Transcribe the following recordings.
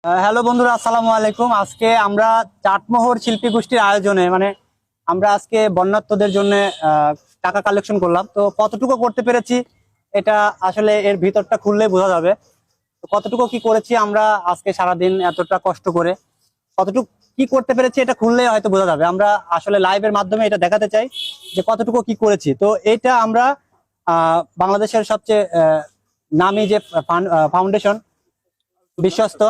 Hello বন্ধুরা, আসসালামু আলাইকুম। আজকে আমরা চাটমোহর শিল্পী গোষ্ঠীর আয়োজনে আমরা আজকে বন্যার্তদের জন্য টাকা কালেকশন করলাম। তো কতটুকু করতে পেরেছি এটা আসলে এর ভিতরটা খুললে বোঝা যাবে। তো কতটুকু কি করেছি আমরা আজকে সারাদিন এতটা কষ্ট করে কতটুকু কি করতে পেরেছি এটা খুললে হয়তো বোঝা যাবে। আমরা আসলে লাইভের মাধ্যমে এটা দেখাতে চাই যে কতটুকু কি করেছি। তো এটা আমরা বাংলাদেশের সবচেয়ে নামি যে ফাউন্ডেশন বিশ্বস্ত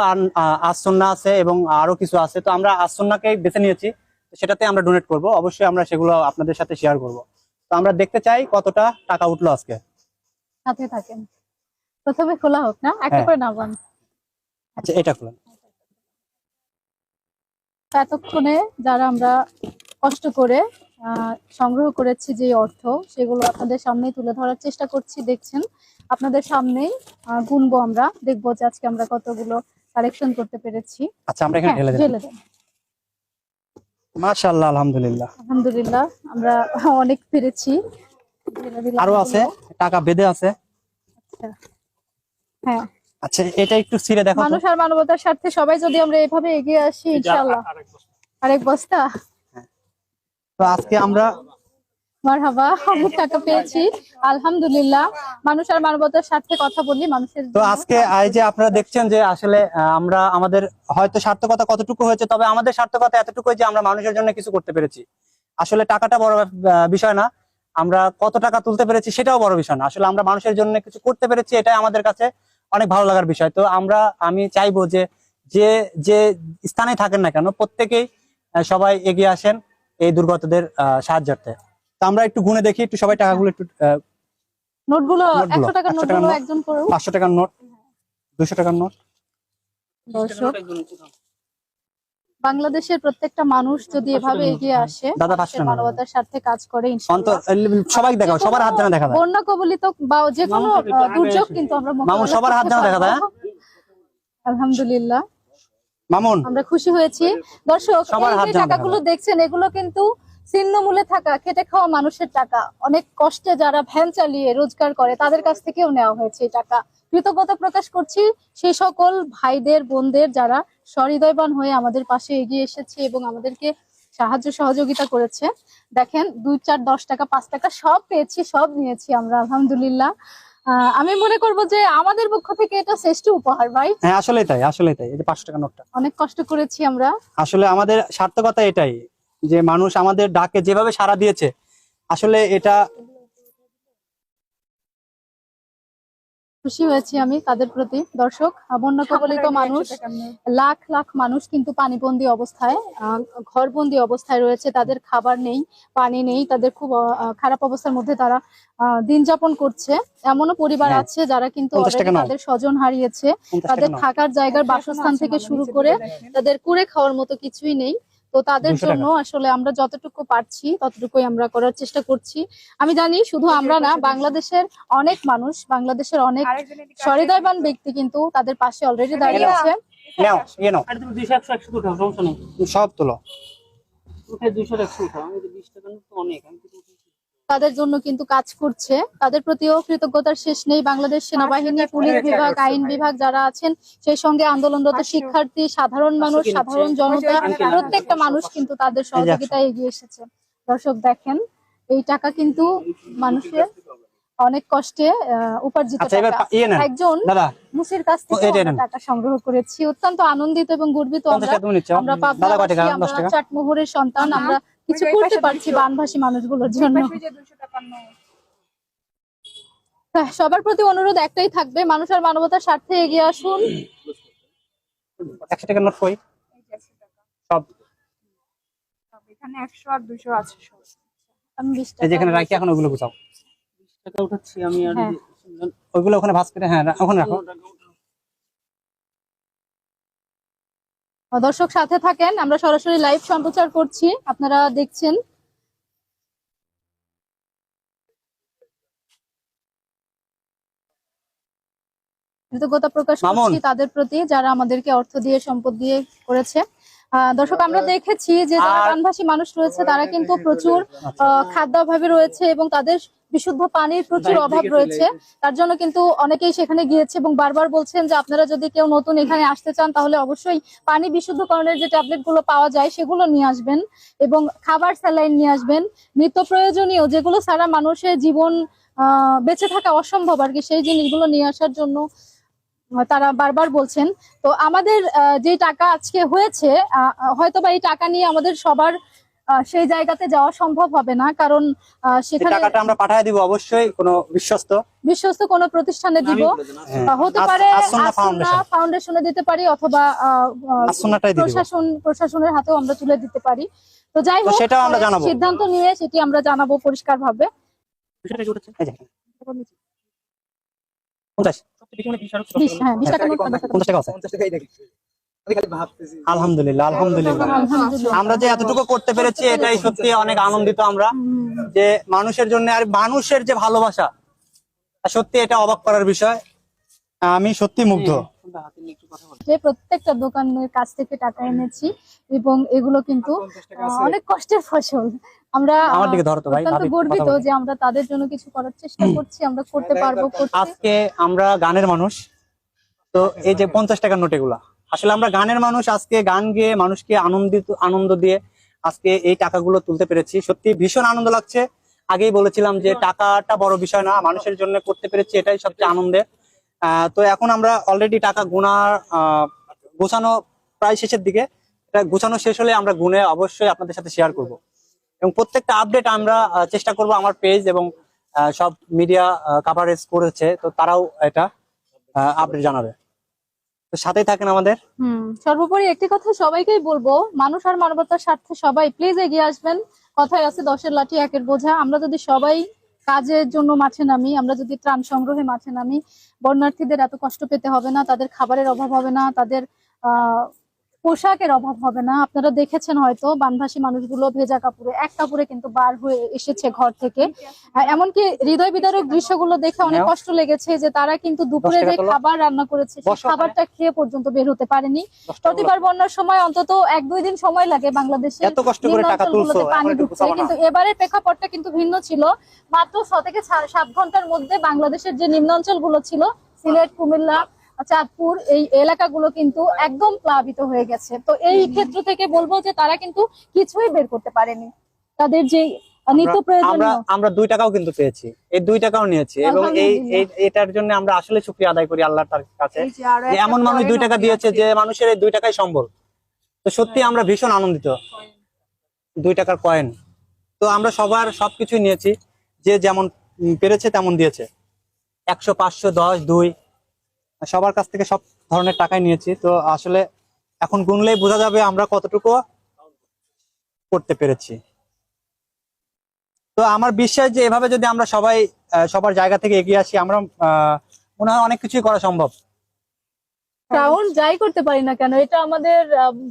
আসন্না আছে এবং আরো কিছু আছে, তো আমরা আসন্নাকে বেছে নিয়েছি। সেটাতে আমরা ডোনেট করব, অবশ্যই আমরা সেগুলো আপনাদের সাথে শেয়ার করব। তো আমরা দেখতে চাই কতটা টাকা উঠলো আজকে। সাথে থাকেন। প্রথমে খোলা হোক না, একটা হ্যাঁ, করে নামান। আচ্ছা এটা খুলেন। এতক্ষণে যারা আমরা কষ্ট করে সংগ্রহ করেছি যে অর্থ, সেগুলো আপনাদের সামনেই তুলে ধরার চেষ্টা করছি। দেখছেন আপনাদের সামনেই গুনবো, আমরা দেখবো যে আজকে আমরা কতগুলো কালেকশন করতে পেরেছি। আচ্ছা আমরা এখানে ঢেলে দেব। ঢেলে দেন। মাশাআল্লাহ, আলহামদুলিল্লাহ। আলহামদুলিল্লাহ, আমরা অনেক পেরেছি। ঢেলে দিলাম আরো আছে, টাকা বেঁধে আছে। আচ্ছা, হ্যাঁ। আচ্ছা এটা একটু ছিঁড়ে দেখো তো। মানুষ আর মানবতার স্বার্থে সবাই যদি আমরা এভাবে এগিয়ে আসি, ইনশাআল্লাহ। আরেক বস্তা। তো আজকে আমরা মারহাবা, অনেক টাকা পেয়েছি আলহামদুলিল্লাহ। মানুষ আর মানবতার স্বার্থে কথা বলি, মানুষের তো জন্য। আজকে এই যে আপনারা দেখছেন যে আসলে আমরা আমাদের হয়তো সার্থকতা কতটুকু হয়েছে, তবে আমাদের সার্থকতা এতটুকু যে আমরা মানুষের জন্য কিছু করতে পেরেছি। আসলে টাকাটা বড় বিষয় না, আমরা কত টাকা তুলতে পেরেছি সেটাও বড় বিষয় না। আসলে আমরা মানুষের জন্য কিছু করতে পেরেছি, এটাই আমাদের কাছে অনেক ভালো লাগার বিষয়। তো আমি চাইবো যে যে যে স্থানে থাকেন না কেন, প্রত্যেকেই সবাই এগিয়ে আসেন এই দুর্গতদের সাহায্যার্থে। তো আমরা একটু গুনে দেখি, একটু সবাই টাকাগুলো একটু নোটগুলো, নোটগুলো, 100 টাকার 100 টাকার নোটগুলো নোট, একজন করুন। 500 টাকার নোট, 200 টাকার নোট। দর্শক, বাংলাদেশের প্রত্যেকটা মানুষ যদি এভাবে এগিয়ে আসে, দাদা, 500 মানুষের টাকা মানবতার স্বার্থে কাজ করে, অন্তর ইনশাআল্লাহ সবাই দেখাও, সবার হাত যেন দেখা যায়। বন্যা কবলিত বা যে কোনো দুর্যোগ কিন্তু আমরা মামুন, মোকাবেলা সবার হাত করতে যেন দেখা যায়। পারবো। আলহামদুলিল্লাহ, মামুন, আমরা খুশি হয়েছি। দর্শক, সবার এই হাত যে যেন দেখা টাকাগুলো যায়। দেখছেন, এগুলো কিন্তু ছিন্নমূলে থাকা খেটে খাওয়া মানুষের টাকা। অনেক কষ্টে যারা ভ্যান চালিয়ে রোজগার করে তাদের কাছ থেকেও নেওয়া হয়েছে এই টাকা। কৃতজ্ঞতা প্রকাশ করছি সেই সকল ভাইদের বোনদের যারা সহৃদয়বান হয়ে আমাদের পাশে এগিয়ে এসেছে এবং আমাদেরকে সাহায্য সহযোগিতা করেছে। দেখেন, 2, 4, 10 টাকা, 5 টাকা সব পেয়েছি, সব নিয়েছি আমরা আলহামদুলিল্লাহ। আমি মনে করব যে আমাদের পক্ষ থেকে এটা শ্রেষ্ঠ উপহার ভাই। হ্যাঁ আসলেই তাই, আসলেই তাই। এই যে 500 টাকার নোটটা, অনেক কষ্ট করেছি আমরা। আসলে আমাদের সার্থকতা এটাই যে মানুষ আমাদের ডাকে যেভাবে সাড়া দিয়েছে, আসলে এটা খুশি হয়েছি আমি তাদের প্রতি। দর্শক, বন্যা কবলিত মানুষ, লাখ লাখ মানুষ কিন্তু পানিবন্দী অবস্থায়, ঘরবন্দি অবস্থায় রয়েছে। তাদের খাবার নেই, পানি নেই, তাদের খুব খারাপ অবস্থার মধ্যে তারা দিন যাপন করছে। এমনও পরিবার হ্যাঁ, আছে যারা কিন্তু 50 অলরেডি টাকা নাও, তাদের স্বজন হারিয়েছে। 50 টাকা তাদের নাও, থাকার জায়গার, বাসস্থান থেকে শুরু করে তাদের কুড়ে খাওয়ার মতো কিছুই নেই। তো তাদের 200 জন্য টাকা। আসলে আমরা যতটুকু পারছি ততটুকুই আমরা করার চেষ্টা করছি। আমি জানি শুধু আমরা না, বাংলাদেশের অনেক মানুষ, বাংলাদেশের অনেক সহৃদয়বান ব্যক্তি কিন্তু তাদের পাশে অলরেডি দাঁড়িয়ে আছে। নাও, ইয়ে নাও, আর তুমি 200 100 100 উঠাও, সমস্যা নেই। সব তোলো। উঠে 200 100 উঠাও, আমি তো 20 টাকা নোট তো অনেক, আমি তো তাদের জন্য কিন্তু কাজ করছে। তাদের প্রতিও কৃতজ্ঞতার শেষ নেই। বাংলাদেশ সেনাবাহিনী, পুলিশ বিভাগ, আইন বিভাগ যারা আছেন, সেই সঙ্গে আন্দোলনরত শিক্ষার্থী, সাধারণ মানুষ, সাধারণ জনতা, প্রত্যেকটা মানুষ কিন্তু তাদের সহযোগিতায় এগিয়ে এসেছে। দর্শক দেখেন, এই টাকা কিন্তু মানুষের অনেক কষ্টে উপার্জিত আচ্ছা এবার টাকা। ইয়ে নেন একজন দাদা, মুসির কাছ থেকে এটা আমরা নেন। টাকা সংগ্রহ করেছি। অত্যন্ত আনন্দিত এবং গর্বিত 50 আমরা। টাকা তুমি নিচ্ছ আমরা দাদা, কয় টাকা? পাবনাবাসী, 10 আমরা টাকা। চাটমোহরের সন্তান, আমরা কিছু করতে পারছি বানভাসী মানুষগুলোর জন্য। সবার প্রতি অনুরোধ একটাই থাকবে, মানুষ আর মানবতার স্বার্থে এগিয়ে আসুন। 100 টাকার নোট কই? সব এখানে 100 আর 200 আছে সব। আমি 20 এই যে টাকা এখানে রাখি, এখন ওগুলো গুছাও। 20 টাকা উঠাচ্ছি আমি। আর হ্যাঁ। ওইগুলো ওখানে ভাঁজ করে, হ্যাঁ ওখানে রাখো। দর্শক সাথে থাকেন, আমরা সরাসরি লাইভ সম্প্রচার করছি, আপনারা দেখছেন। কৃতজ্ঞতা প্রকাশ মামুন। করছি তাদের প্রতি যারা আমাদেরকে অর্থ দিয়ে, সম্পদ দিয়ে করেছে। দর্শক, আমরা দেখেছি যে যারা আর- বানভাসী মানুষ রয়েছে তারা কিন্তু প্রচুর খাদ্যাভাবে রয়েছে এবং তাদের বিশুদ্ধ পানির প্রচুর অভাব রয়েছে। তার জন্য কিন্তু অনেকেই সেখানে গিয়েছে এবং বারবার বলছেন যে আপনারা যদি কেউ নতুন এখানে আসতে চান তাহলে অবশ্যই পানি বিশুদ্ধকরণের যে ট্যাবলেট গুলো পাওয়া যায় সেগুলো নিয়ে আসবেন এবং খাবার স্যালাইন নিয়ে আসবেন, নিত্য প্রয়োজনীয় যেগুলো ছাড়া মানুষের জীবন বেঁচে থাকা অসম্ভব আর কি, সেই জিনিসগুলো নিয়ে আসার জন্য তারা বারবার বলছেন। তো আমাদের যে টাকা আজকে হয়েছে, হয়তোবা এই টাকা নিয়ে আমাদের সবার সেই জায়গাতে যাওয়া সম্ভব হবে না, কারণ এই সেখানে টাকাটা আমরা পাঠিয়ে দিব অবশ্যই কোনো বিশ্বস্ত কোনো প্রতিষ্ঠানে দিব। হ্যাঁ, হতে পারে আসন্না ফাউন্ডেশন। ফাউন্ডেশনে দিতে পারি অথবা আসন্নাটাই দিব। প্রশাসনের হাতেও আমরা তুলে দিতে পারি। তো যাই তো হোক, সেটাও আমরা জানাবো। সিদ্ধান্ত নিয়ে সেটি আমরা জানাবো পরিষ্কার ভাবে। এই যে, 50 হ্যাঁ, 20 টাকা নোট 50 টাকা আছে। আলহামদুলিল্লাহ, আলহামদুলিল্লাহ। আমরা যে এতটুকু করতে পেরেছি এটাই সত্যি অনেক আনন্দিত আমরা, যে মানুষের জন্য আর মানুষের যে ভালোবাসা, সত্যি এটা অবাক করার বিষয়। আমি সত্যি মুগ্ধ। যে প্রত্যেকটা দোকানের কাছ থেকে টাকা এনেছি এবং এগুলো কিন্তু অনেক কষ্টের ফসল। আমরা আমার দিকে ধরো তো ভাই, অত্যন্ত ভাবি, গর্বিত কথা বলি। যে আমরা তাদের জন্য কিছু করার চেষ্টা করছি, আমরা করতে পারবো, করছি। আজকে আমরা গানের মানুষ, তো এই যে 50 টাকার নোট এগুলা আসলে আমরা গানের মানুষ, আজকে গান গেয়ে মানুষকে আনন্দ দিয়ে আজকে এই টাকাগুলো তুলতে পেরেছি। সত্যি ভীষণ আনন্দ লাগছে। আগেই বলেছিলাম যে টাকাটা বড় বিষয় না, মানুষের জন্য করতে পেরেছি এটাই সবচেয়ে আনন্দের। তো এখন আমরা অলরেডি টাকা গোছানো প্রায় শেষের দিকে। এটা গোছানো শেষ হলে আমরা গুনে অবশ্যই আপনাদের সাথে শেয়ার করব এবং প্রত্যেকটা আপডেট আমরা চেষ্টা করব আমার পেজ এবং সব মিডিয়া কভারেজ করেছে, তো তারাও এটা আপডেট জানাবে। তো সাথেই থাকেন আমাদের। সর্বোপরি একটি কথা সবাইকেই বলবো, মানুষ আর মানবতার স্বার্থে সবাই প্লিজ এগিয়ে আসবেন। কথায় আছে 10-এর লাঠি 1-এর বোঝা। আমরা যদি সবাই কাজের জন্য মাঠে নামি, আমরা যদি ত্রাণ সংগ্রহে মাঠে নামি, বন্যার্থীদের এত কষ্ট পেতে হবে না, তাদের খাবারের অভাব হবে না, তাদের পোশাকের অভাব হবে না। আপনারা দেখেছেন হয়তো বানভাসী মানুষগুলো ভেজা কাপড়ে, এক কাপড়ে কিন্তু বার হয়ে এসেছে ঘর থেকে। এমনকি হৃদয় বিদারক দৃশ্যগুলো দেখে অনেক কষ্ট লেগেছে যে তারা কিন্তু দুপুরে যে খাবার রান্না করেছে সেই খাবারটা খেয়ে পর্যন্ত বের হতে পারেনি। প্রতিবার বন্যার সময় অন্তত 1-2 দিন সময় লাগে বাংলাদেশে এত কষ্ট করে টাকা তুলছো, পানি ঢুকছে, কিন্তু এবারের প্রেক্ষাপটটা কিন্তু ভিন্ন ছিল। মাত্র 6 থেকে 7 ঘন্টার মধ্যে বাংলাদেশের যে নিম্নাঞ্চল গুলো ছিল, সিলেট, কুমিল্লা, চাঁদপুর, এই এলাকাগুলো কিন্তু একদম প্লাবিত হয়ে গেছে। তো এই ক্ষেত্র থেকে বলবো যে তারা কিন্তু কিছুই বের করতে পারেনি, তাদের যে নিত্য প্রয়োজনীয়। আমরা 2 টাকাও কিন্তু পেয়েছি, এই 2 টাকাও নিয়েছি এবং এটার জন্য আমরা আসলে শুকরিয়া আদায় করি আল্লাহর কাছে, যে এমন মানুষ 2 টাকা দিয়েছে যে মানুষের এই 2 টাকাই সম্বল। তো সত্যি আমরা ভীষণ আনন্দিত। 2 টাকার কয়েন, তো আমরা সবার সবকিছু নিয়েছি, যে যেমন পেরেছে তেমন দিয়েছে। 100, 500, 10, 2 সবার কাছ থেকে সব ধরনের টাকাই নিয়েছি। তো আসলে এখন গুনলেই বোঝা যাবে আমরা কতটুকু করতে পেরেছি। তো আমার বিশ্বাস যে এভাবে যদি আমরা সবাই সবার জায়গা থেকে এগিয়ে আসি, আমরা মনে হয় অনেক কিছুই করা সম্ভব। ক্রাউন যাই করতে পারি না কেন, এটা আমাদের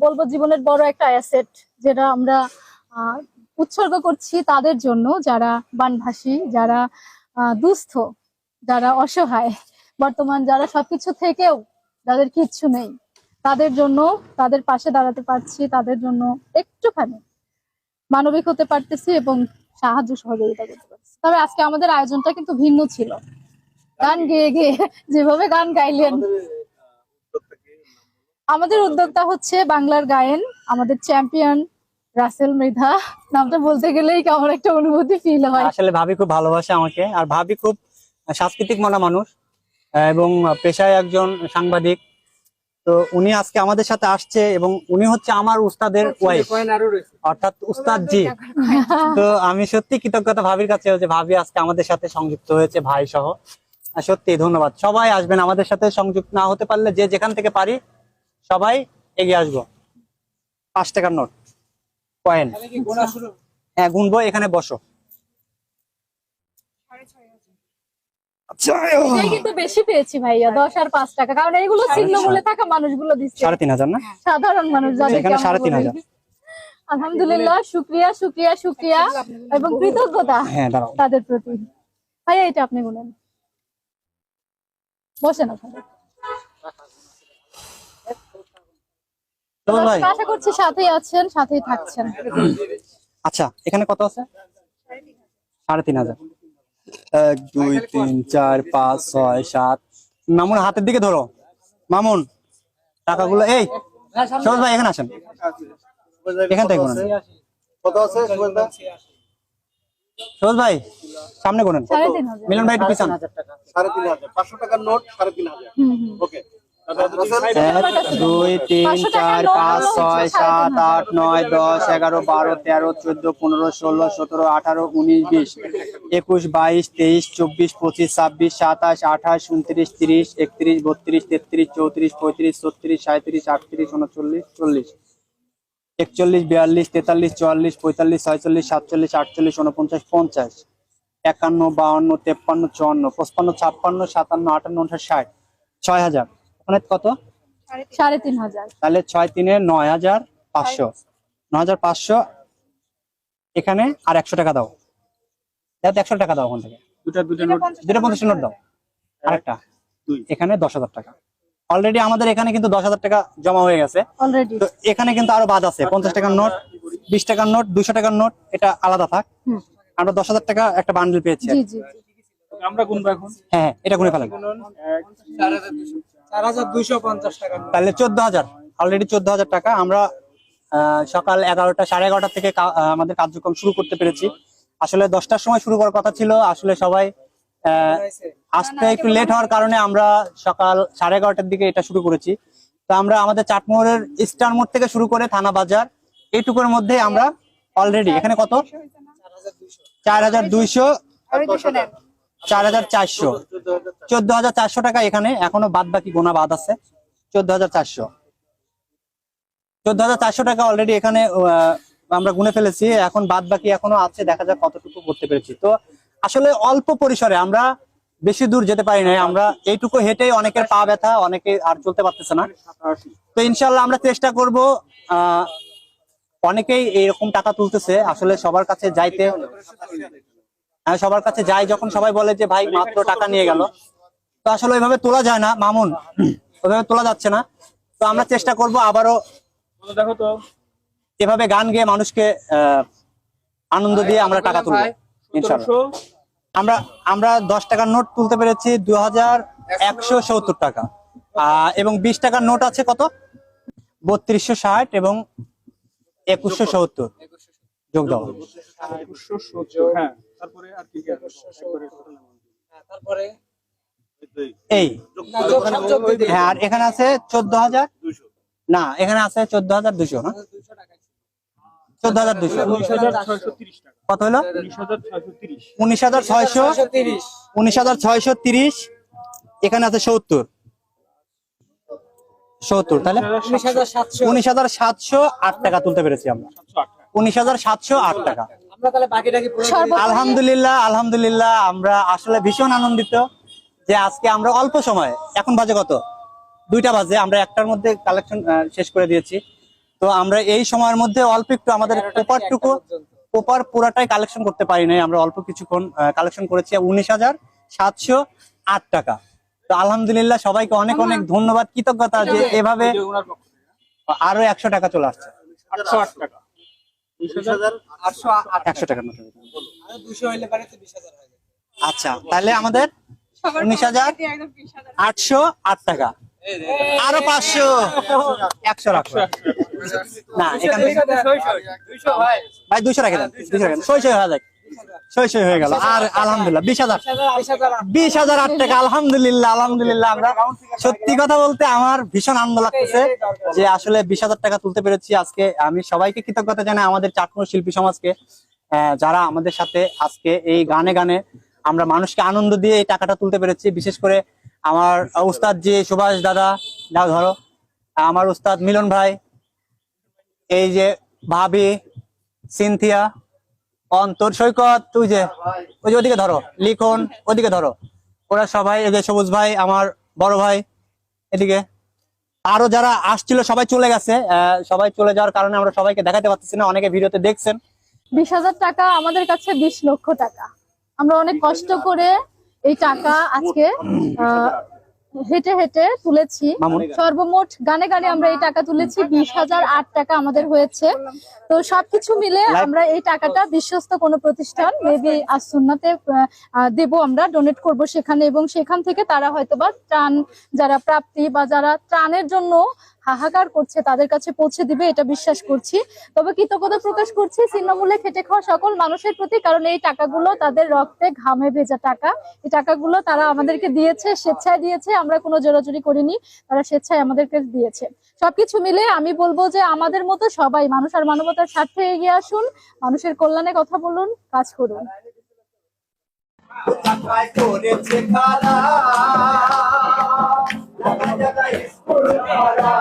বলবো জীবনের বড় একটা অ্যাসেট, যেটা আমরা উৎসর্গ করছি তাদের জন্য যারা বানভাসী, যারা দুস্থ, যারা অসহায়, বর্তমান যারা সবকিছু থেকেও যাদের কিচ্ছু নেই, তাদের জন্য, তাদের পাশে দাঁড়াতে পারছি, তাদের জন্য একটুখানি মানবিক হতে পারতেছি এবং সাহায্য সহযোগিতা করতে পারছি। তবে আজকে আমাদের আয়োজনটা কিন্তু ভিন্ন ছিল। গান গেয়ে গেয়ে যেভাবে গান গাইলেন, আমাদের উদ্যোক্তা হচ্ছে বাংলার গায়েন, আমাদের চ্যাম্পিয়ন রাসেল মৃধা। নামটা বলতে গেলেই কেমন একটা অনুভূতি ফিল হয়। আসলে ভাবি খুব ভালোবাসে আমাকে, আর ভাবি খুব সাংস্কৃতিক মনা মানুষ এবং পেশায় একজন সাংবাদিক। তো উনি আজকে আমাদের সাথে আসছে এবং উনি হচ্ছে আমার উস্তাদের ওয়াইফ, অর্থাৎ উস্তাদ জি। তো আমি সত্যি কৃতজ্ঞতা ভাবির কাছে যে ভাবি আজকে আমাদের সাথে সংযুক্ত হয়েছে, ভাই সহ। সত্যি ধন্যবাদ। সবাই আসবেন আমাদের সাথে, সংযুক্ত না হতে পারলে যে যেখান থেকে পারি সবাই এগিয়ে আসবো। 5 টাকার নোট, কয়েন, হ্যাঁ গুনবো, এখানে বসো। এটাই কিন্তু বেশি পেয়েছি ভাইয়া, 10 আর 5 টাকা, কারণ এইগুলো ছিন্নমূলে থাকা মানুষগুলো দিচ্ছে, 3,500 না, সাধারণ মানুষ যাদেরকে এখানে আমরা বলি। 3,500। আলহামদুলিল্লাহ, শুক্রিয়া শুক্রিয়া শুক্রিয়া এবং কৃতজ্ঞতা হ্যাঁ দাঁড়াও। তাদের প্রতি। ভাইয়া এটা আপনি গুনেন, বসেন ওখানে। সবুজ ভাই আশা করছি সাথেই আছেন, সাথেই থাকছেন। আচ্ছা, এখানে কত আছে? 3,500। 1 2 3 4 5 6 7। মামুন হাতের দিকে ধরো, মামুন টাকাগুলো। এই সবুজ ভাই এখানে আসেন, এখান থেকে গুনেন। কত আছে সুবলদা? সবুজ ভাই সামনে গুনেন। 3,500। মিলন ভাই একটু পিছন। 3,500 500 টাকার নোট 3,500। ওকে 1 2 3 4 5 6 7 8 9 10 11 12 13 14 15 16 17 18 19 20 21 22 23 24 25 26 27 28 29 30 31 32 33 34 35 36 37 38 39 40 41 42 43 44 45 46 47 48 49 50 51 52 53 54 55 56 57 58 59 60 6,000। ওখানে কত? 3,500। তাহলে 6 3 9,500। 9,500 এখানে আর 100 টাকা দাও। 100 টাকা দাও ওখান থেকে। দুটা নোট। দুটো 50 নোট দাও। আরেকটা এখানে 10,000 টাকা। অলরেডি আমাদের এখানে কিন্তু 10,000 টাকা জমা হয়ে গেছে। অলরেডি। তো এখানে কিন্তু আরো বাদ আছে, 50 টাকার নোট, 20 টাকার নোট, 200 টাকার নোট, এটা আলাদা থাক। আমরা 10,000 টাকা একটা বান্ডেল পেয়েছি। জি জি। আমরা গুনবো এখন। হ্যাঁ, এটা গুনে ফেলেন। 4,250 টাকা। তাহলে 14,000, অলরেডি 14,000 টাকা আমরা সকাল 11টা 11:30 থেকে আমাদের কার্যক্রম শুরু করতে পেরেছি। আসলে 10টার সময় শুরু করার কথা ছিল, আসলে সবাই আসতে একটু লেট হওয়ার কারণে আমরা সকাল 11:30টার দিকে এটা শুরু করেছি। তো আমরা আমাদের চাটমোহরের স্টার মোড় থেকে শুরু করে থানা বাজার এইটুকুর মধ্যে আমরা অলরেডি এখানে কত 4,200 4,400 14,400 টাকা এখানে এখনো বাদ বাকি গোনা বাদ আছে। 14,400 14,400 টাকা অলরেডি এখানে আমরা গুনে ফেলেছি। এখন বাদ বাকি এখনো আছে, দেখা যাক কতটুকু করতে পেরেছি। তো আসলে অল্প পরিসরে আমরা বেশি দূর যেতে পারি না, আমরা এইটুকু হেঁটে অনেকের পা ব্যথা, অনেকে আর চলতে পারতেছে না। তো ইনশাল্লাহ আমরা চেষ্টা করব। অনেকেই এরকম টাকা তুলতেছে, আসলে সবার কাছে যাইতে সবার কাছে যাই যখন সবাই বলে যে ভাই মাত্র টাকা নিয়ে গেল, তো আসলে ওইভাবে তোলা যায় না মামুন, ওইভাবে তোলা যাচ্ছে না। তো আমরা চেষ্টা করব আবারও দেখো তো এভাবে গান গেয়ে মানুষকে আনন্দ দিয়ে আমরা টাকা তুলবো ইনশাল্লাহ। আমরা 10 টাকার নোট তুলতে পেরেছি 2,170 টাকা, এবং 20 টাকার নোট আছে কত 3260 এবং 2170 যোগ দাও। 2170। হ্যাঁ, তারপরে আর কি আছে? তারপরে এই হ্যাঁ, আর এখানে আছে 14,000 না, এখানে আছে 14,200 না, 14,200 19,630 টাকা। কত হলো 19,630। 19,630। এখানে আছে 70 তাহলে 19,708 টাকা তুলতে পেরেছি আমরা। 19,708 টাকা। আলহামদুলিল্লাহ আমরা আসলে ভীষণ আনন্দিত যে আজকে আমরা অল্প সময়, এখন বাজে কত 2টা বাজে, আমরা 1টার মধ্যে কালেকশন শেষ করে দিয়েছি। তো আমরা এই সময়ের মধ্যে অল্প একটু আমাদের প্রপার পুরাটাই কালেকশন করতে পারি নাই, আমরা অল্প কিছুক্ষণ কালেকশন করেছি 19,708 টাকা। তো আলহামদুলিল্লাহ সবাইকে অনেক অনেক ধন্যবাদ, কৃতজ্ঞতা যে এভাবে আরো 100 টাকা চলে আসছে। 808 টাকা। 100 টাকা নোট। আচ্ছা, তাহলে আমাদের 19,808 টাকা, আরো 500 100 রাখো না, এখানে ভাই 200 রাখেন, 200 রাখেন, সই হয়ে গেল। আর আলহামদুলিল্লাহ 20,008 টাকা। আলহামদুলিল্লাহ আমরা সত্যি কথা বলতে আমার ভীষণ আনন্দ লাগতেছে যে আসলে 20,000 টাকা তুলতে পেরেছি আজকে। আমি সবাইকে কৃতজ্ঞতা জানাই, আমাদের চাটমোহর শিল্পী সমাজকে, যারা আমাদের সাথে আজকে এই গানে গানে আমরা মানুষকে আনন্দ দিয়ে এই টাকাটা তুলতে পেরেছি। বিশেষ করে আমার উস্তাদ জি সুভাষ দাদা, যাও ধরো, আমার উস্তাদ মিলন ভাই, এই যে ভাবি সিনথিয়া, অন্তর, সৈকত, তুই যে ওই যে ওদিকে ধরো, লিখন ওদিকে ধরো, ওরা সবাই, এই যে সবুজ ভাই আমার বড় ভাই, এদিকে আরো যারা আসছিল সবাই চলে গেছে। সবাই চলে যাওয়ার কারণে আমরা সবাইকে দেখাতে পারতেছি না, অনেকে ভিডিওতে দেখছেন। 20,000 টাকা আমাদের কাছে 20 লক্ষ টাকা। আমরা অনেক কষ্ট করে এই টাকা আজকে হেঁটে হেঁটে তুলেছি। মামুন। সর্বমোট গানে গানে আমরা এই টাকা তুলেছি 20,008 টাকা আমাদের হয়েছে। তো সবকিছু মিলে আমরা এই টাকাটা বিশ্বস্ত কোনো প্রতিষ্ঠান মেবি আসুন্নাতে দেব, আমরা ডোনেট করব সেখানে, এবং সেখান থেকে তারা হয়তোবা ত্রাণ যারা প্রাপ্তি বা যারা ত্রাণের জন্য হাহাকার করছে তাদের কাছে পৌঁছে দিবে, এটা বিশ্বাস করছি। তবে কৃতজ্ঞতা প্রকাশ করছি ছিন্নমূল্যে খেটে খাওয়া সকল মানুষের প্রতি, কারণ এই টাকাগুলো তাদের রক্তে ঘামে ভেজা টাকা। এই টাকাগুলো তারা আমাদেরকে দিয়েছে, স্বেচ্ছায় দিয়েছে, আমরা কোনো জোরাজুরি করিনি, তারা স্বেচ্ছায় আমাদেরকে দিয়েছে। সবকিছু মিলে আমি বলবো যে আমাদের মতো সবাই মানুষ আর মানবতার স্বার্থে এগিয়ে আসুন, মানুষের কল্যাণে কথা বলুন, কাজ করুন। টাকায় করেছে খালা, জায়গায় জায়গায় স্কুল করা,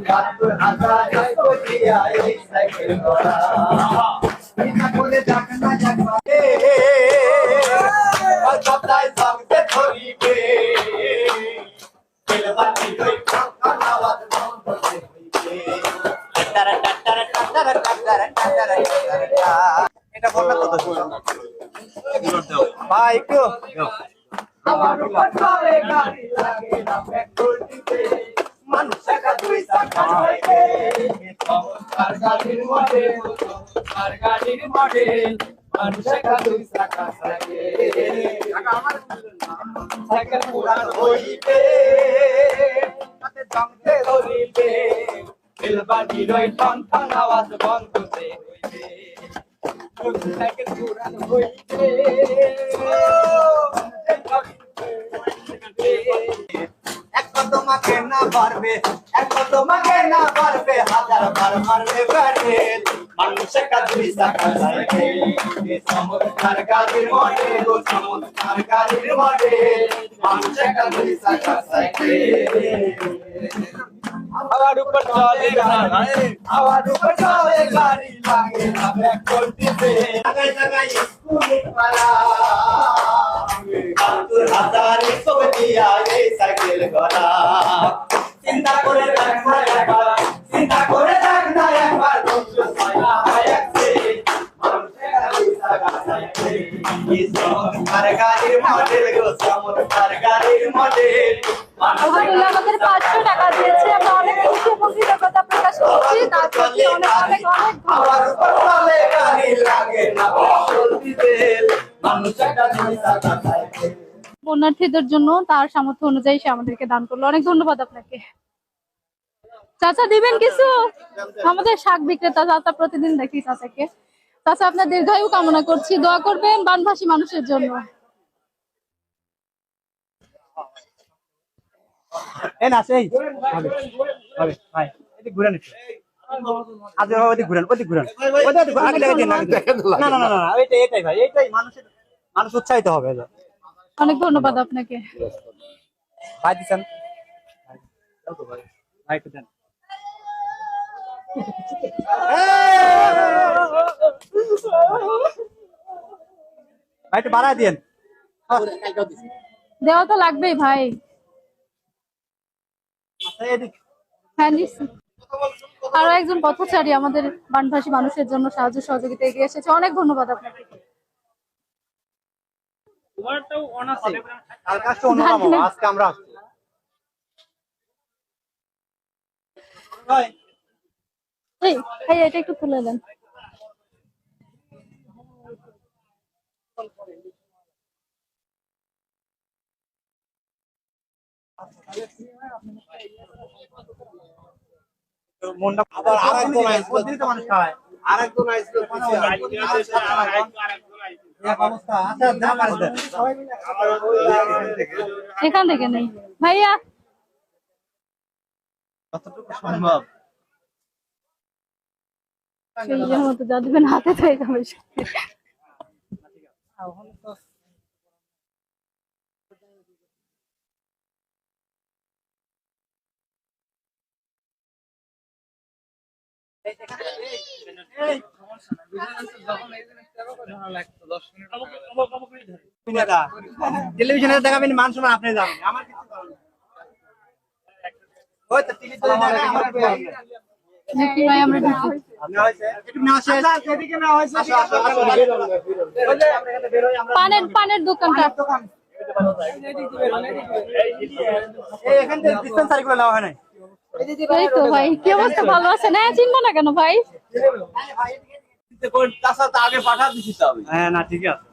৭২,০০০ কোটিয়া এই সাইকেল করা, এটা করে যাক না যাক বাড়ে, আর কথায় ভাঙতে ধরিবে, বেলবাতি হই কান আওয়াজ বন্ধ হইবে, টাটারা টাটারা টাটারা টাটারা টাটারা টাটারা। এটা বন্যা তো ভাই একটু আমার উপর চলে গাড়ি লাগে না পেট্রোল দিতে, মানুষ একা দুই চাকা চালাইবে, চমৎকার গাড়ির মডেল, চমৎকার গাড়ির মডেল, মানুষ একা দুই চাকা চালাইবে, সাইকেল পুরান হইবে, তাতে জমতে ধরিবে, বেলবাড়ির ওই টন টন আওয়াজ বন্ধ হইবে, সাইকেল পুরান হইবে, এক তোমাকে না পারবে, এক তোমাকে না পারবে, হাজার বার মারবে ব্যাটেল, মানুষ একা দুই চাকা সাইকেল, চমৎকার গাড়ির মডেল, চমৎকার গাড়ির মডেল, মানুষ একা দুই চাকা সাইকেল, আমার উপর চলে গাড়ি, আমার উপর চলে গাড়ি লাগে না পেট্রোল দিতে, জায়গায় জায়গায় স্কুল পালা, ৭২,০০০ কোটিয়া এই সাইকেল করা, চিন্তা করে দেখ না একবার, চিন্তা করে দেখ না একবার, চমৎকার গাড়ির মডেল গো, চমৎকার গাড়ির মডেল, আলহামদুলিল্লাহ আমাদের 500 টাকা দিয়েছে, আমরা অনেক খুশি এবং কৃতজ্ঞতা প্রকাশ করছি, তার প্রতি অনেক অনেক অনেক আমার উপর চলে গাড়ি লাগে না পেট্রোল ডিজেল, মানুষ একটা দুই চাকা সাইকেল। বন্যার্থীদের জন্য তার সামর্থ্য অনুযায়ী সে আমাদেরকে দান করলো। অনেক ধন্যবাদ আপনাকে। চাচা দিবেন কিছু? আমাদের শাক বিক্রেতা চাচা, প্রতিদিন দেখি চাচাকে। চাচা আপনার দীর্ঘায়ু কামনা করছি, দোয়া করবেন বানভাসী মানুষের জন্য। এই না সেই হবে হবে ভাই, এদিক ঘুরে নিচ্ছে, আজ ওদিক ঘুরেন, ওদিক ঘুরেন, ওদিক আগে লাগে দিন, না না না না, এইটাই এটাই ভাই, এইটাই মানুষ উৎসাহিত হবে। অনেক ধন্যবাদ আপনাকে। ভাই দিচ্ছেন ভাই একটু দেন, ভাই একটু বাড়ায় দিন, দেওয়া তো লাগবেই ভাই। এদিক হ্যাঁ নিশ্চয়ই। আরো একজন পথচারী আমাদের বানভাসী মানুষের জন্য সাহায্য সহযোগিতা এগিয়ে এসেছে, অনেক ধন্যবাদ আপনাকে। তোমারটাও অন আছে। কাল কাজটা অন্যরকম, আজকে আমরা আসছি ভাই। এই এটা একটু তুলে দেন। মনটা আবার আরেকজন আসলো, প্রতিদিন তো মানুষ খায়, আরেকজন আসলো, এক অবস্থা। আচ্ছা যা পারেন দেন। এখান থেকে নেই ভাইয়া, যতটুকু সম্ভব সেই মতো যা দিবেন হাতে থেকে যাবে। টেলিভিশনে দেখাবেন, মান সম্মান আপনি যাবেন, আমার কিছু করার নেই। ওই তো টিভি চলে যায় না, আমার কি হবে? নাকি ভাই আমরা ঢুকি। না হয়েছে একটু না শেষ, এদিকে না হয়েছে, আসো আসো আসো, ওই যে আমরা এখানে বের হই, আমরা পানের দোকানটা। দোকান এখান থেকে ডিসপেন্সারি গুলো নেওয়া হয় নাই। এই তো ভাই, কি অবস্থা, ভালো আছেন? হ্যাঁ, চিনবো না কেন ভাই? আগে পাঠা দিছি তো আমি হ্যাঁ না ঠিক আছে।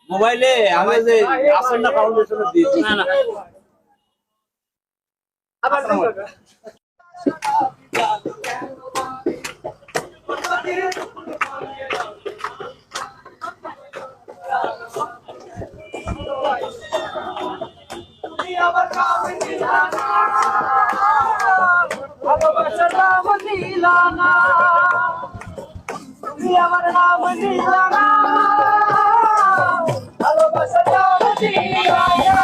মোবাইলে আমি যে আসন্না ফাউন্ডেশনে দিয়েছি না না ভালোবাসার নাম নিলা না, তুমি আমার নাম নিলা না, ভালোবাসার নাম নিলা না।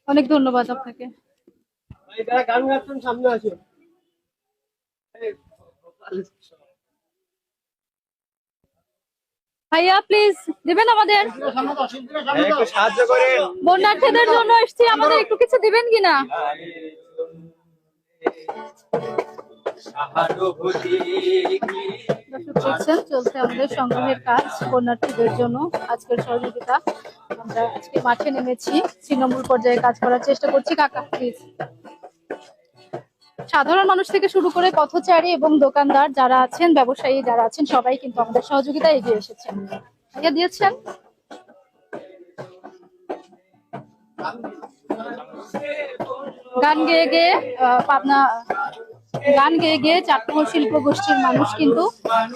অনেক ধন্যবাদ আপনাকে। গান গাচ্ছেন সামনে আসো ভাইয়া প্লিজ দিবেন আমাদের? একটু সাহায্য করেন। বন্যার্থীদের জন্য এসেছি, আমাদের একটু কিছু দিবেন কিনা? দর্শক দেখছেন, চলছে আমাদের সংগ্রহের কাজ বন্যার্থীদের জন্য। আজকের সহযোগিতা আমরা আজকে মাঠে নেমেছি, তৃণমূল পর্যায়ে কাজ করার চেষ্টা করছি। কাকা প্লিজ। সাধারণ মানুষ থেকে শুরু করে পথচারী এবং দোকানদার যারা আছেন, ব্যবসায়ী যারা আছেন, সবাই কিন্তু আমাদের সহযোগিতা এগিয়ে এসেছেন। ভাইয়া দিয়েছেন। গান গেয়ে গেয়ে পাবনা গান গেয়ে গিয়ে চাটমোহর শিল্প গোষ্ঠীর মানুষ কিন্তু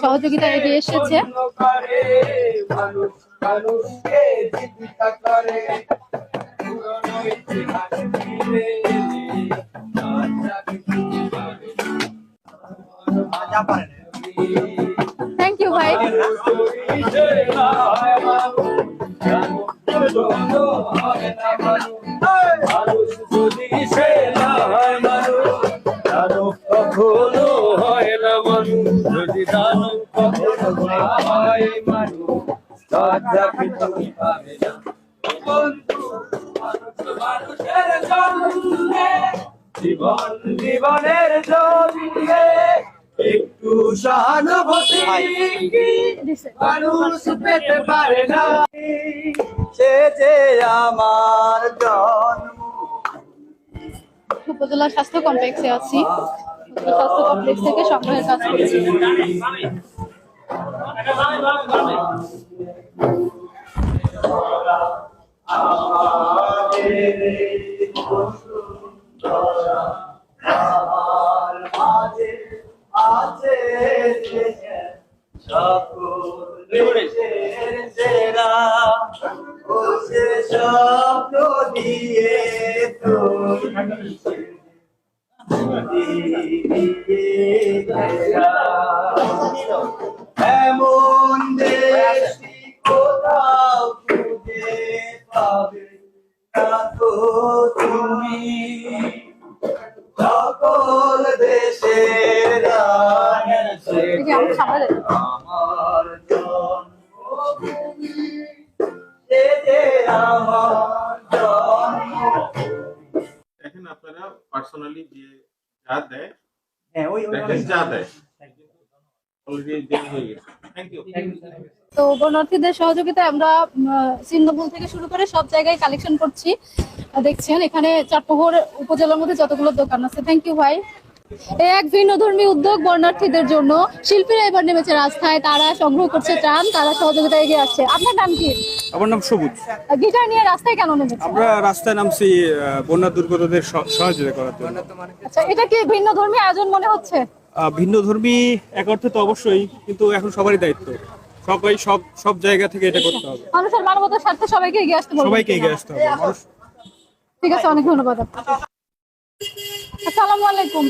সহযোগিতা এগিয়ে এসেছে। থ্যাংক ইউ ভাই। কখনো হয় না মানুষ, যদি জানো কখনো হয় মানুষ, লজ্জাকে তুমি পাবে না। বন্ধু মানুষের জন্যে, জীবন জীবনের জন্যে একটু সহানুভূতি মানুষ পেতে পারে না। সে যে আমার জন্ম। উপজেলা স্বাস্থ্য কমপ্লেক্সে আছি, উপজেলা স্বাস্থ্য কমপ্লেক্স থেকে সংগ্রহের কাজ করছি। আমার মাঝে আছে সকল দেশের সেরা, ও সে স্বপ্ন দিয়ে এমন দেশ কোথাও খুঁজে পাবে না তো তুমি, সকল দেশের দেখি আমার সামনে আমার জন্মভূমি, সে যে আমার জন্মভূমি। দেখেন আপনারা পার্সোনালি যে যা দেয়, হ্যাঁ ওই দেখেন যা দেয় অলরেডি দেওয়া হয়ে গেছে। Thank you. তো বন্যার্থীদের সহযোগিতায় আমরা ছিন্নমূল থেকে শুরু করে সব জায়গায় কালেকশন করছি। দেখছেন এখানে চাটমোহর উপজেলার মধ্যে যতগুলো দোকান আছে। থ্যাংক ইউ ভাই। এই এক ভিন্নধর্মী উদ্যোগ বন্যার্থীদের জন্য। শিল্পীরা এবার নেমেছে রাস্তায়, তারা সংগ্রহ করছে ত্রাণ, তারা সহযোগিতা এগিয়ে আসছে। আপনার নাম কি? আমার নাম সবুজ। গিটার নিয়ে রাস্তায় কেন নেমেছে? আমরা রাস্তায় নামছি বন্যা দুর্গতদের সহযোগিতা করার জন্য। আচ্ছা, এটা কি ভিন্নধর্মী আয়োজন মনে হচ্ছে? ভিন্ন ধর্মী এক অর্থে তো অবশ্যই, কিন্তু এখন সবারই দায়িত্ব, সবাই সব জায়গা থেকে এটা করতে হবে। মানুষের মানবতার স্বার্থে সবাইকে এগিয়ে আসতে বলবো। সবাইকে এগিয়ে আসতে হবে। ঠিক আছে, অনেক ধন্যবাদ আপনাকে। আসসালামু আলাইকুম।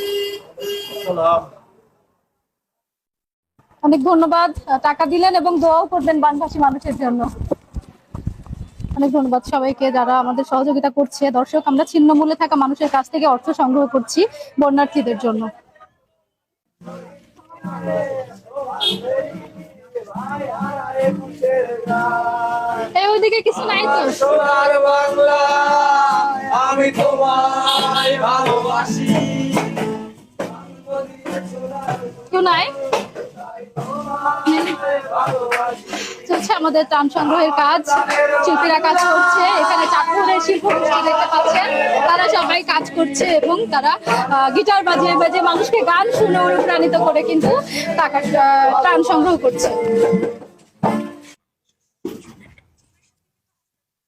অনেক ধন্যবাদ, টাকা দিলেন এবং দোয়াও করবেন বানভাসী মানুষের জন্য। অনেক ধন্যবাদ সবাইকে যারা আমাদের সহযোগিতা করছে। দর্শক, আমরা ছিন্নমূলে থাকা মানুষের কাছ থেকে অর্থ সংগ্রহ করছি বন্যার্থীদের জন্য। এই ওইদিকে কিছু নাই তো? সোনার বাংলা, আমি তোমায় ভালোবাসি। কেউ নাই? চলছে আমাদের ত্রাণ সংগ্রহের কাজ, শিল্পীরা কাজ করছে। এখানে চাঁদপুরের শিল্প গোষ্ঠী দেখতে পাচ্ছেন, তারা সবাই কাজ করছে এবং তারা গিটার বাজিয়ে বাজিয়ে মানুষকে গান শুনে অনুপ্রাণিত করে কিন্তু টাকা ত্রাণ সংগ্রহ করছে।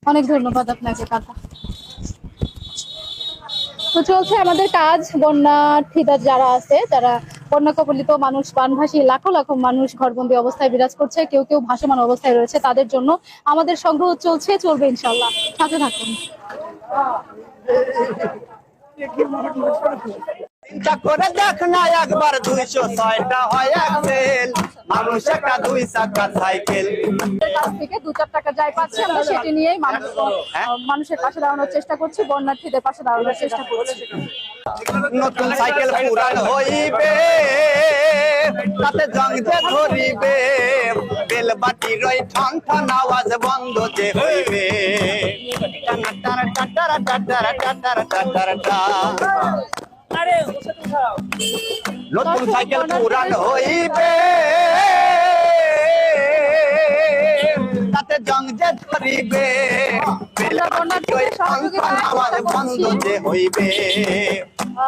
অনেক ধন্যবাদ আপনাকে কাকা। তো চলছে আমাদের কাজ, বন্যার্থীরা যারা আছে, যারা বন্যা কবলিত মানুষ, বানভাসী লাখো লাখো মানুষ ঘরবন্দি অবস্থায় বিরাজ করছে, কেউ কেউ ভাসমান অবস্থায় রয়েছে, তাদের জন্য আমাদের সংগ্রহ চলছে, চলবে ইনশাল্লাহ। সাথে থাকুন। চিন্তা করে দেখ না একবার 206টা হয় এক্সেল, মানুষ একটা 2 চাকার সাইকেল। আমাদের কাছ থেকে 2-4 টাকা যাই পাচ্ছি আমরা সেটি নিয়েই মানুষের পাশে দাঁড়ানোর চেষ্টা করছি, বন্যার্থীদের পাশে দাঁড়ানোর চেষ্টা করছি। নতুন সাইকেল পুরান হইবে, তাতে জং যে ধরিবে, বেল বাটি রই ঠন ঠন আওয়াজ বন্ধ যে হইবে। Tata tata tata tata tata tata. নতুন সাইকেল পুরান হইবে, তাতে জং যে ধরিবে, বেল বাটি রই ঠন ঠন আওয়াজ বন্ধ যে হইবে।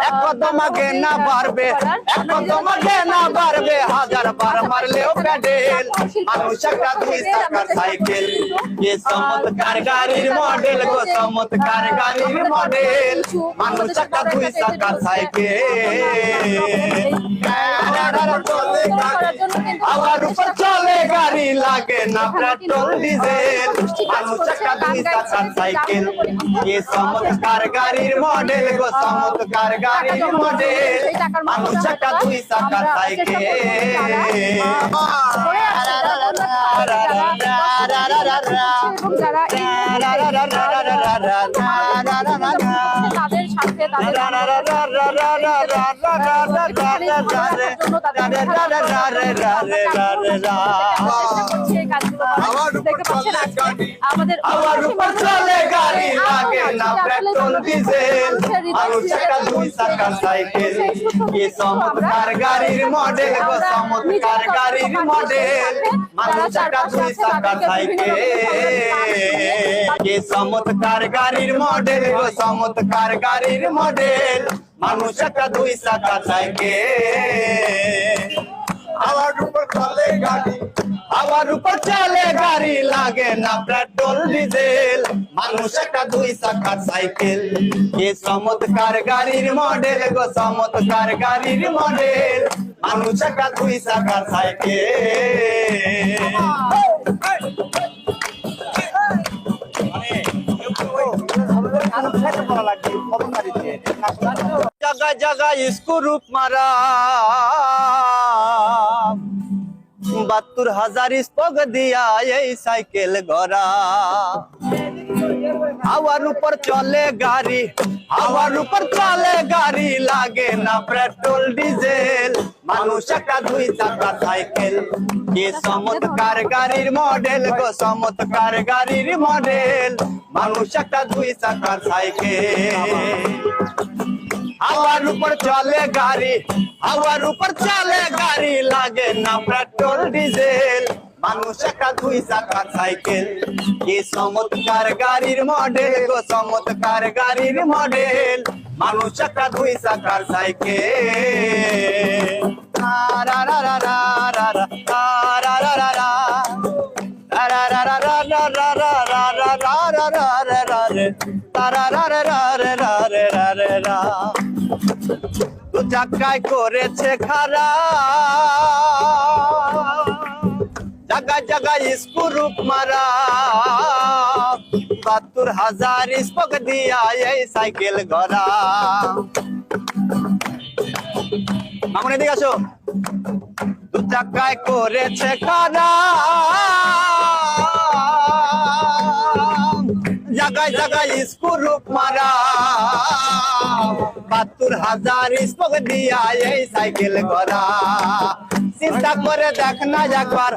এক কদম আগে না বাড়বে, এক কদম আগে না বাড়বে, 1000 বার মারলেও প্যাডেল। মানুষ একটা 2 চাকার সাইকেল, এ চমৎকার গাড়ির মডেল গো, চমৎকার গাড়ির মডেল। মানুষ একটা 2 চাকার সাইকেল, আবার উপর চলে গাড়ি, লাগে না পেট্রোল ডিজেল। মানুষ একটা 2 চাকার সাইকেল, এ চমৎকার গাড়ির মডেল গো, চমৎকার গাড়ির মডেল। মানুষ একটা 2 চাকার সাইকেল। তাদের সাথে আমাদের আবার উপর চলে গাড়ি, লাগে না পেট্রোল ডিজেল। মানুষ একটা 2 চাকার সাইকেল, কি চমৎকার গাড়ির মডেল গো, চমৎকার গাড়ির মডেল। মানুষ একটা 2 চাকার সাইকেল, কি চমৎকার গাড়ির মডেল গো, চমৎকার গাড়ির মডেল। মানুষ একটা 2 চাকার সাইকেল। আবার উপর চলে গাড়ি, আবার উপর চলে গাড়ি, লাগে না পেট্রোল ডিজেল। মানুষ একটা 2 চাকার সাইকেল, এ চমৎকার গাড়ির মডেল গো, চমৎকার গাড়ির মডেল। মানুষ একটা 2 চাকার সাইকেল। জায়গায় জায়গায় স্ক্রুপ মারা, 72,000 স্পোক দিয়া এই সাইকেল গড়া। হাওয়ার উপর চলে গাড়ি, হাওয়ার উপর চলে গাড়ি, লাগে না পেট্রোল ডিজেল। মানুষ একটা 2 চাকার সাইকেল, কি চমৎকার গাড়ির মডেল গো, চমৎকার গাড়ির মডেল। মানুষ একটা 2 চাকার সাইকেল। হাওয়ার উপর চলে গাড়ি, হাওয়ার উপর চলে গাড়ি, লাগে না পেট্রোল ডিজেল। মানুষ একটা 2 চাকার সাইকেল, কি চমৎকার গাড়ির মডেল গো, চমৎকার গাড়ির মডেল। মানুষ একটা 2 চাকার সাইকেল। রা রা রা রা রা রা রা রা রা রা। দু চাকায় করেছে খারা, জায়গায় জায়গায় স্ক্রুপ মারা, 72,000 স্পোক দিয়া এই সাইকেল গড়া। মামুন এদিকে আসো। দু চাকায় করেছে খারা, জায়গায় জায়গায় স্ক্রুপ মারা, 72,000 স্পোক দিয়া এই সাইকেল গড়া। চিন্তা করে দেখ না একবার।